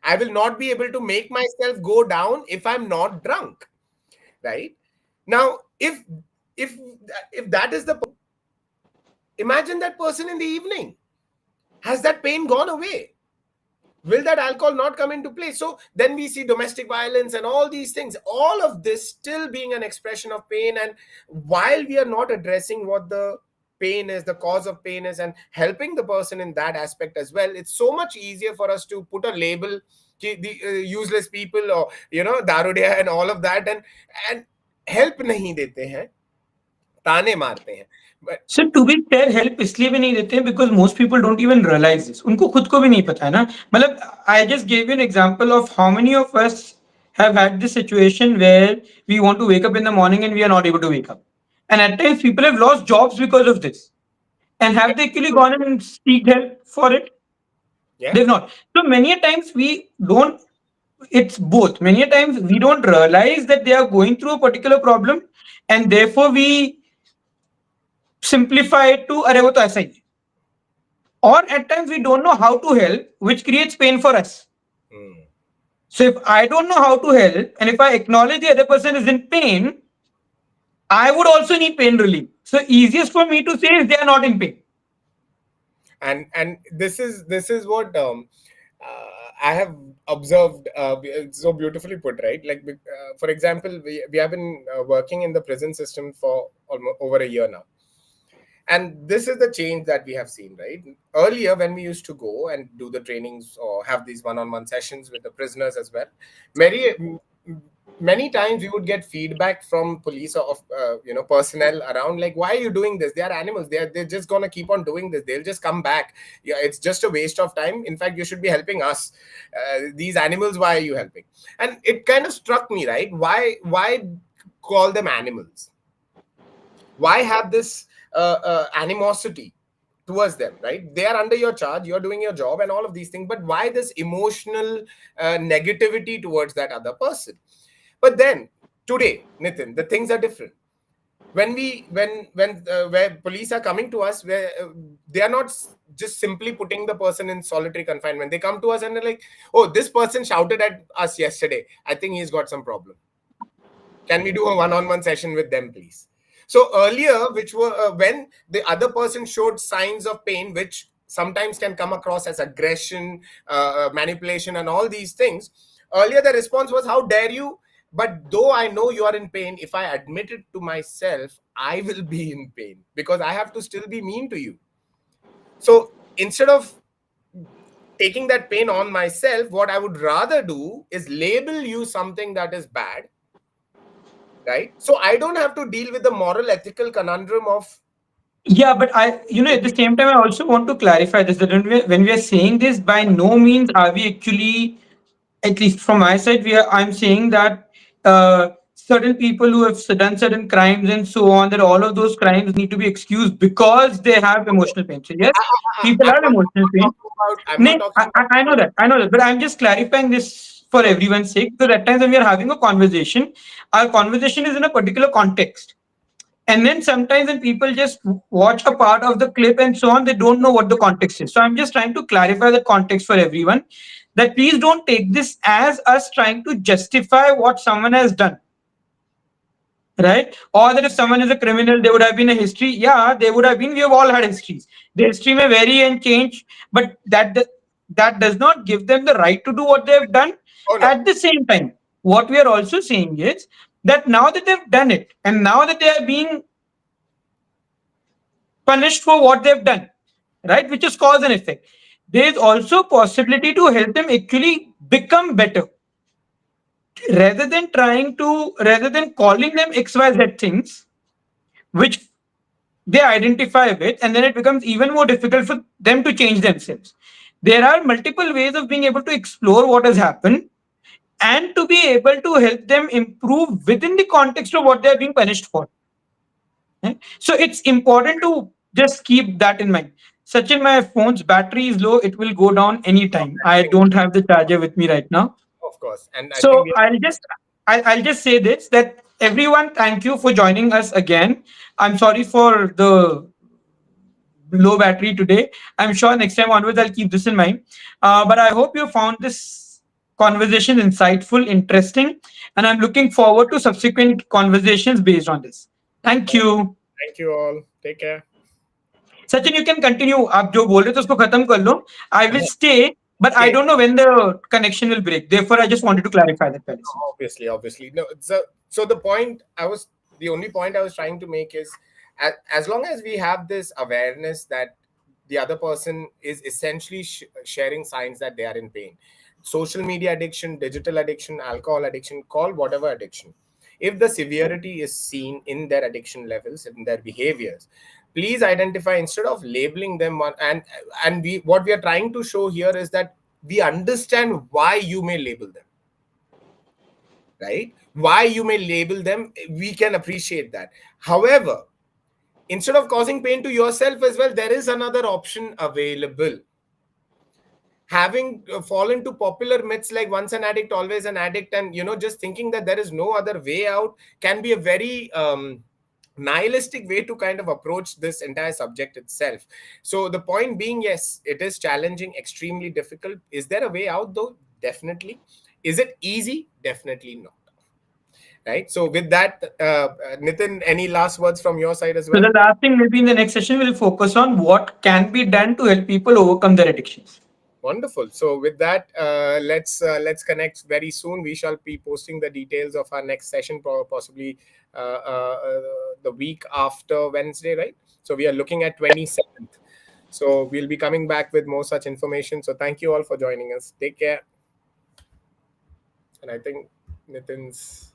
I will not be able to make myself go down if I'm not drunk, right? Now, if if that is the, imagine that person in the evening. Has that pain gone away? Will that alcohol not come into play? So then we see domestic violence and all these things, all of this still being an expression of pain. And while we are not addressing what the pain is, the cause of pain is, and helping the person in that aspect as well, it's so much easier for us to put a label, the useless people, or darudia and all of that, and help nahi dete hain, ताने मारते हैं. But So to be fair, help इसलिए भी नहीं देते हैं because most people don't even realize this. उनको खुद को भी नहीं पता है ना. मतलब I just gave you an example of how many of us have had this situation where we want to wake up in the morning and we are not able to wake up. And at times people have lost jobs because of this. And have they actually gone and seek help for it? yeah, They've not. So many a times we don't, it's both. Many a times we don't realize that they are going through a particular problem and therefore we simplify it to अरे वो तो ऐसा ही है. Or at times we don't know how to help, which creates pain for us. So if I don't know how to help, and if I acknowledge the other person is in pain, I would also need pain relief. So easiest for me to say is they are not in pain. and this is what I have observed. It's so beautifully put, right? Like for example, we have been working in the prison system for almost over a year now, and this is the change that we have seen, right? Earlier, when we used to go and do the trainings or have these one-on-one sessions with the prisoners as well, many times we would get feedback from police or personnel around, like, why are you doing this? They are animals. They're just gonna keep on doing this. They'll just come back. Yeah, it's just a waste of time. In fact, you should be helping us. These animals, why are you helping? And it kind of struck me, right? Why call them animals? Why have this animosity towards them, right? They are under your charge, you're doing your job and all of these things, but why this emotional negativity towards that other person? But then today, Nitin, the things are different. When where police are coming to us, where they are not just simply putting the person in solitary confinement. They come to us and they're like, oh, this person shouted at us yesterday, I think he's got some problem. Can we do a one-on-one session with them, please? So earlier, which were when the other person showed signs of pain, which sometimes can come across as aggression, manipulation, and all these things. Earlier, the response was, "How dare you?" But though I know you are in pain, if I admit it to myself, I will be in pain because I have to still be mean to you. So instead of taking that pain on myself, what I would rather do is label you something that is bad, right? So I don't have to deal with the moral ethical conundrum of Yeah, but at the same time, I also want to clarify this, that when we are saying this, by no means are we actually, at least from my side, I'm saying that certain people who have done certain crimes and so on, that all of those crimes need to be excused because they have emotional pain. So yes, people I'm have not, emotional pain. I'm No, not talking I know that. I know that. But I'm just clarifying this for about. everyone's sake. Because at times when we are having a conversation, our conversation is in a particular context. And then sometimes when people just watch a part of the clip and so on, they don't know what the context is. So I'm just trying to clarify the context for everyone, that please don't take this as us trying to justify what someone has done, right? Or that if someone is a criminal, there would have been a history. Yeah, they would have been. We have all had histories. The history may vary and change, but that does not give them the right to do what they have done. Oh no. At the same time, what we are also saying is that now that they've done it, and now that they are being punished for what they've done, right? Which is cause and effect. There is also possibility to help them actually become better, rather than calling them XYZ things, which they identify with, and then it becomes even more difficult for them to change themselves. There are multiple ways of being able to explore what has happened and to be able to help them improve within the context of what they are being punished for. Right? So it's important to just keep that in mind. Sachin, my phone's battery is low. It will go down anytime. I don't have the charger with me right now. Of course. And I think So we I'll just say this, that everyone, thank you for joining us again. I'm sorry for the low battery today. I'm sure next time onwards I'll keep this in mind. But I hope you found this conversation insightful, interesting, and I'm looking forward to subsequent conversations based on this. Thank you. thank you all. Take care. Sachin you can continue आप जो बोल रहे थे उसको खत्म कर लो I will stay but I Okay. don't know when the connection will break. Therefore, I just wanted to clarify that fallacy. Obviously. No, so the point the only point I was trying to make is, as long as we have this awareness that the other person is essentially sharing signs that they are in pain, social media addiction, digital addiction, alcohol addiction, call whatever addiction, if the severity is seen in their addiction levels, in their behaviors, please identify instead of labeling them one. And we what we are trying to show here is that we understand why you may label them, right? Why you may label them, we can appreciate that. However, instead of causing pain to yourself as well, there is another option available. Having fallen to popular myths like once an addict always an addict, and just thinking that there is no other way out, can be a very nihilistic way to kind of approach this entire subject itself. So the point being, yes, it is challenging, extremely difficult. Is there a way out though? Definitely. Is it easy? Definitely not. Right. So with that, Nitin, any last words from your side as So well? the last thing, maybe in the next session, we'll focus on what can be done to help people overcome their addictions. Wonderful. So with that, let's connect very soon. We shall be posting the details of our next session, possibly the week after Wednesday, right? So we are looking at 27th. So we'll be coming back with more such information. So thank you all for joining us. Take care. And I think Nitin's